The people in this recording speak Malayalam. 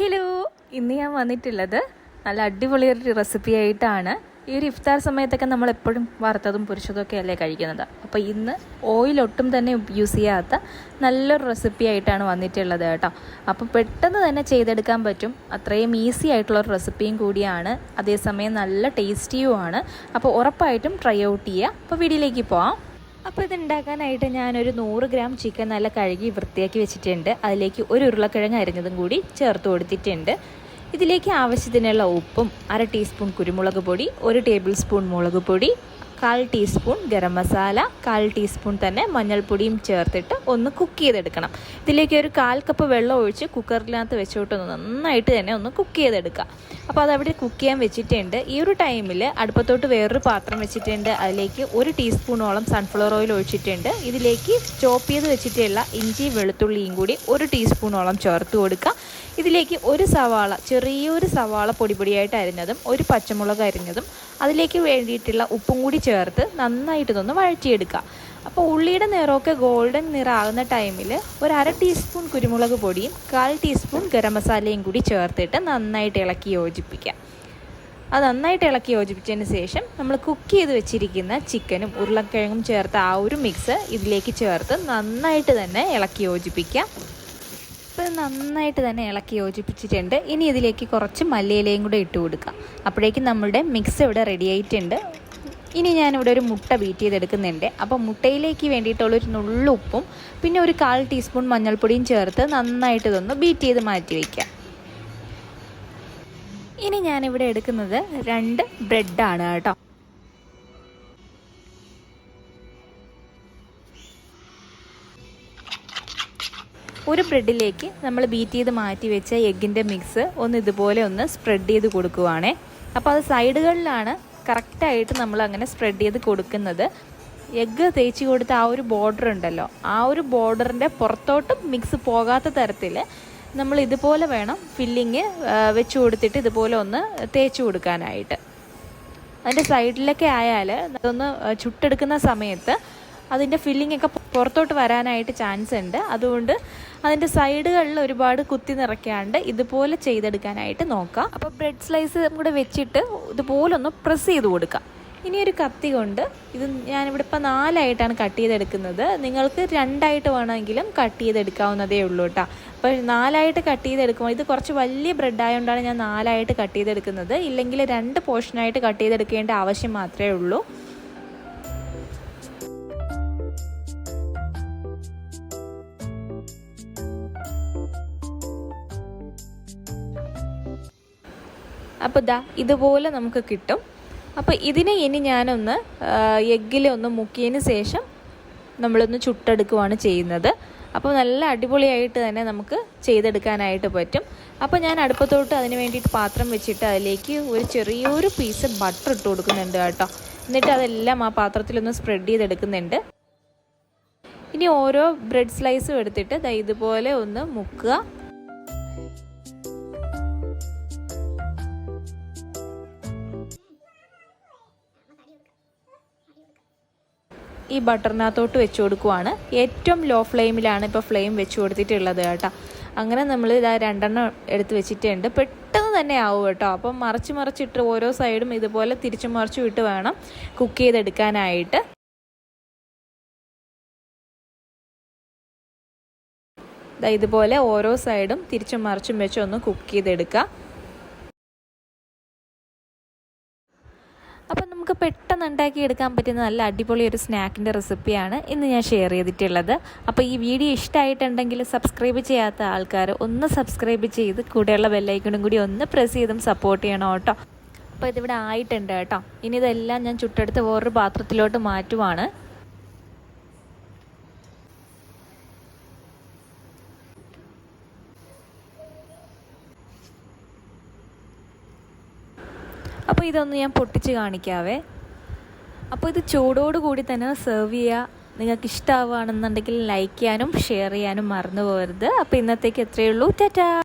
ഹലോ, ഇന്ന് ഞാൻ വന്നിട്ടുള്ളത് നല്ല അടിപൊളിയൊരു റെസിപ്പി ആയിട്ടാണ്. ഈ ഒരു ഇഫ്താർ സമയത്തൊക്കെ നമ്മൾ എപ്പോഴും വറുത്തതും പൊരിച്ചതൊക്കെ അല്ലേ കഴിക്കുന്നത്. അപ്പോൾ ഇന്ന് ഓയിൽ ഒട്ടും തന്നെ യൂസ് ചെയ്യാത്ത നല്ലൊരു റെസിപ്പി ആയിട്ടാണ് വന്നിട്ടുള്ളത് കേട്ടോ. അപ്പോൾ പെട്ടെന്ന് തന്നെ ചെയ്തെടുക്കാൻ പറ്റും, അത്രയും ഈസി ആയിട്ടുള്ളൊരു റെസിപ്പിയും കൂടിയാണ്, അതേസമയം നല്ല ടേസ്റ്റിയുമാണ്. അപ്പോൾ ഉറപ്പായിട്ടും ട്രൈ ഔട്ട് ചെയ്യുക. അപ്പോൾ വീഡിയോയിലേക്ക് പോവാം. അപ്പോൾ ഇതുണ്ടാക്കാനായിട്ട് ഞാനൊരു 100 ഗ്രാം ചിക്കൻ നല്ല കഴുകി വൃത്തിയാക്കി വെച്ചിട്ടുണ്ട്. അതിലേക്ക് ഒരു ഉരുളക്കിഴങ്ങ് അരിഞ്ഞതും കൂടി ചേർത്ത് കൊടുത്തിട്ടുണ്ട്. ഇതിലേക്ക് ആവശ്യത്തിനുള്ള ഉപ്പും 1/2 ടീസ്പൂൺ കുരുമുളക് പൊടി, 1 ടേബിൾ സ്പൂൺ മുളക് പൊടി, 1/4 ടീസ്പൂൺ ഗരം മസാല, 1/4 ടീസ്പൂൺ തന്നെ മഞ്ഞൾപ്പൊടിയും ചേർത്തിട്ട് ഒന്ന് കുക്ക് ചെയ്തെടുക്കണം. ഇതിലേക്ക് ഒരു 1/4 കപ്പ് വെള്ളം ഒഴിച്ച് കുക്കറിനകത്ത് വെച്ചോട്ടൊന്ന് നന്നായിട്ട് തന്നെ ഒന്ന് കുക്ക് ചെയ്തെടുക്കുക. അപ്പോൾ അതവിടെ കുക്ക് ചെയ്യാൻ വെച്ചിട്ടുണ്ട്. ഈ ഒരു ടൈമിൽ അടുപ്പത്തോട്ട് വേറൊരു പാത്രം വെച്ചിട്ടുണ്ട്. അതിലേക്ക് 1 ടീസ്പൂണോളം സൺഫ്ലവർ ഓയിൽ ഒഴിച്ചിട്ടുണ്ട്. ഇതിലേക്ക് ചോപ്പ് ചെയ്ത് വെച്ചിട്ടുള്ള ഇഞ്ചി വെളുത്തുള്ളിയും കൂടി 1 ടീസ്പൂണോളം ചേർത്ത് കൊടുക്കുക. ഇതിലേക്ക് ഒരു സവാള, ചെറിയൊരു സവാള പൊടിയായിട്ട് അരിഞ്ഞതും 1 പച്ചമുളക് അരിഞ്ഞതും അതിലേക്ക് വേണ്ടിയിട്ടുള്ള ഉപ്പും കൂടി ചേർത്ത് നന്നായിട്ടൊന്ന് വഴറ്റിയെടുക്കുക. അപ്പോൾ ഉള്ളിയുടെ നിറമൊക്കെ ഗോൾഡൻ നിറമാകുന്ന ടൈമിൽ 1/2 ടീസ്പൂൺ കുരുമുളക് പൊടിയും 1/4 ടീസ്പൂൺ ഗരം മസാലയും കൂടി ചേർത്തിട്ട് നന്നായിട്ട് ഇളക്കി യോജിപ്പിക്കുക. അത് നന്നായിട്ട് ഇളക്കി യോജിപ്പിച്ചതിന് ശേഷം നമ്മൾ കുക്ക് ചെയ്ത് വെച്ചിരിക്കുന്ന ചിക്കനും ഉരുളക്കിഴങ്ങും ചേർത്ത ആ ഒരു മിക്സ് ഇതിലേക്ക് ചേർത്ത് നന്നായിട്ട് തന്നെ ഇളക്കി യോജിപ്പിക്കുക. അപ്പോൾ നന്നായിട്ട് തന്നെ ഇളക്കി യോജിപ്പിച്ചിട്ടുണ്ട്. ഇനി ഇതിലേക്ക് കുറച്ച് മല്ലിയിലയും കൂടെ ഇട്ട് കൊടുക്കുക. അപ്പോഴേക്കും നമ്മുടെ മിക്സ് ഇവിടെ റെഡി ആയിട്ടുണ്ട്. ഇനി ഞാനിവിടെ ഒരു മുട്ട ബീറ്റ് ചെയ്തെടുക്കുന്നുണ്ട്. അപ്പോൾ മുട്ടയിലേക്ക് വേണ്ടിയിട്ടുള്ളൊരു നുള്ളു ഉപ്പും പിന്നെ ഒരു 1/4 ടീസ്പൂൺ മഞ്ഞൾപ്പൊടിയും ചേർത്ത് നന്നായിട്ട് ഇതൊന്ന് ബീറ്റ് ചെയ്ത് മാറ്റി വയ്ക്കാം. ഇനി ഞാനിവിടെ എടുക്കുന്നത് 2 ബ്രെഡാണ് കേട്ടോ. ഒരു ബ്രെഡിലേക്ക് നമ്മൾ ബീറ്റ് ചെയ്ത് മാറ്റി വെച്ച എഗ്ഗിൻ്റെ മിക്സ് ഒന്ന് ഇതുപോലെ ഒന്ന് സ്പ്രെഡ് ചെയ്ത് കൊടുക്കുവാണേ. അപ്പോൾ അത് സൈഡുകളിലാണ് കറക്റ്റായിട്ട് നമ്മൾ അങ്ങനെ സ്പ്രെഡ് ചെയ്ത് കൊടുക്കുന്നത്. എഗ്ഗ് തേച്ച് കൊടുത്ത ആ ഒരു ബോർഡർ ഉണ്ടല്ലോ, ആ ഒരു ബോർഡറിൻ്റെ പുറത്തോട്ട് മിക്സ് പോകാത്ത തരത്തിൽ നമ്മൾ ഇതുപോലെ വേണം ഫില്ലിങ് വെച്ച് കൊടുത്തിട്ട് ഇതുപോലെ ഒന്ന് തേച്ച് കൊടുക്കാനായിട്ട്. അതിൻ്റെ സൈഡിലൊക്കെ ആയാൽ അതൊന്ന് ചുട്ടെടുക്കുന്ന സമയത്ത് അതിൻ്റെ ഫില്ലിംഗ് ഒക്കെ പുറത്തോട്ട് വരാനായിട്ട് ചാൻസ് ഉണ്ട്. അതുകൊണ്ട് അതിൻ്റെ സൈഡുകളിൽ ഒരുപാട് കുത്തി നിറയ്ക്കാണ്ട് ഇതുപോലെ ചെയ്തെടുക്കാനായിട്ട് നോക്കാം. അപ്പോൾ ബ്രെഡ് സ്ലൈസ് കൂടെ വെച്ചിട്ട് ഇതുപോലെ ഒന്ന് പ്രസ് ചെയ്ത് കൊടുക്കാം. ഇനി ഒരു കത്തി കൊണ്ട് ഇത് ഞാനിവിടെ ഇപ്പോൾ 4ആയിട്ടാണ് കട്ട് ചെയ്തെടുക്കുന്നത്. നിങ്ങൾക്ക് 2ആയിട്ട് വേണമെങ്കിലും കട്ട് ചെയ്തെടുക്കാവുന്നതേ ഉള്ളൂ കേട്ടോ. അപ്പോൾ 4ആയിട്ട് കട്ട് ചെയ്തെടുക്കുമ്പോൾ ഇത് കുറച്ച് വലിയ ബ്രെഡ് ആയതുകൊണ്ടാണ് ഞാൻ 4ആയിട്ട് കട്ട് ചെയ്തെടുക്കുന്നത്. ഇല്ലെങ്കിൽ 2 പോർഷനായിട്ട് കട്ട് ചെയ്തെടുക്കേണ്ട ആവശ്യം മാത്രമേ ഉള്ളൂ. അപ്പോൾ ഇതുപോലെ നമുക്ക് കിട്ടും. അപ്പോൾ ഇതിനെ ഇനി ഞാനൊന്ന് എഗ്ഗിലൊന്ന് മുക്കിയതിന് ശേഷം നമ്മളൊന്ന് ചുട്ടെടുക്കുകയാണ് ചെയ്യുന്നത്. അപ്പോൾ നല്ല അടിപൊളിയായിട്ട് തന്നെ നമുക്ക് ചെയ്തെടുക്കാനായിട്ട് പറ്റും. അപ്പോൾ ഞാൻ അടുപ്പത്തോട്ട് അതിന് വേണ്ടിയിട്ട് പാത്രം വെച്ചിട്ട് അതിലേക്ക് ഒരു ചെറിയൊരു പീസ് ബട്ടർ ഇട്ട് കൊടുക്കുന്നുണ്ട് കേട്ടോ. എന്നിട്ട് അതെല്ലാം ആ പാത്രത്തിലൊന്ന് സ്പ്രെഡ് ചെയ്തെടുക്കുന്നുണ്ട്. ഇനി ഓരോ ബ്രെഡ് സ്ലൈസും എടുത്തിട്ട് ഇതുപോലെ ഒന്ന് മുക്കുക. ഈ ബട്ടറിനകത്തോട്ട് വെച്ച് കൊടുക്കുവാണ്. ഏറ്റവും ലോ ഫ്ലെയിമിലാണ് ഇപ്പോൾ ഫ്ലെയിം വെച്ച് കൊടുത്തിട്ടുള്ളത് കേട്ടോ. അങ്ങനെ നമ്മൾ 2 എടുത്ത് വെച്ചിട്ടുണ്ട്. പെട്ടെന്ന് തന്നെ ആവും കേട്ടോ. അപ്പം മറിച്ചിട്ട് ഓരോ സൈഡും ഇതുപോലെ തിരിച്ചു മറിച്ചു വിട്ട് വേണം കുക്ക് ചെയ്തെടുക്കാനായിട്ട്. ഇതുപോലെ ഓരോ സൈഡും തിരിച്ചും മറിച്ചും വെച്ച് ഒന്ന് കുക്ക് ചെയ്തെടുക്കുക. അപ്പം നമുക്ക് പെട്ടെന്ന് ഉണ്ടാക്കിയെടുക്കാൻ പറ്റുന്ന നല്ല അടിപൊളി ഒരു സ്നാക്കിൻ്റെ റെസിപ്പിയാണ് ഇന്ന് ഞാൻ ഷെയർ ചെയ്തിട്ടുള്ളത്. അപ്പോൾ ഈ വീഡിയോ ഇഷ്ടമായിട്ടുണ്ടെങ്കിൽ സബ്സ്ക്രൈബ് ചെയ്യാത്ത ആൾക്കാർ ഒന്ന് സബ്സ്ക്രൈബ് ചെയ്ത് കൂടെയുള്ള ബെല്ലൈക്കണും കൂടി ഒന്ന് പ്രസ് ചെയ്തും സപ്പോർട്ട് ചെയ്യണം കേട്ടോ. അപ്പോൾ ഇതിവിടെ ആയിട്ടുണ്ട് കേട്ടോ. ഇനി ഇതെല്ലാം ഞാൻ ചുട്ടെടുത്ത് വേറൊരു പാത്രത്തിലോട്ട് മാറ്റുവാണ്. അപ്പോൾ ഇതൊന്ന് ഞാൻ പൊട്ടിച്ച് കാണിക്കാവേ. അപ്പോൾ ഇത് ചൂടോടുകൂടി തന്നെ സെർവ് ചെയ്യുക. നിങ്ങൾക്ക് ഇഷ്ടമാവുകയാണെന്നുണ്ടെങ്കിൽ ലൈക്ക് ചെയ്യാനും ഷെയർ ചെയ്യാനും മറന്നു പോകരുത്. അപ്പോൾ ഇന്നത്തേക്ക് എത്രയേ ഉള്ളൂ. ടാറ്റാ.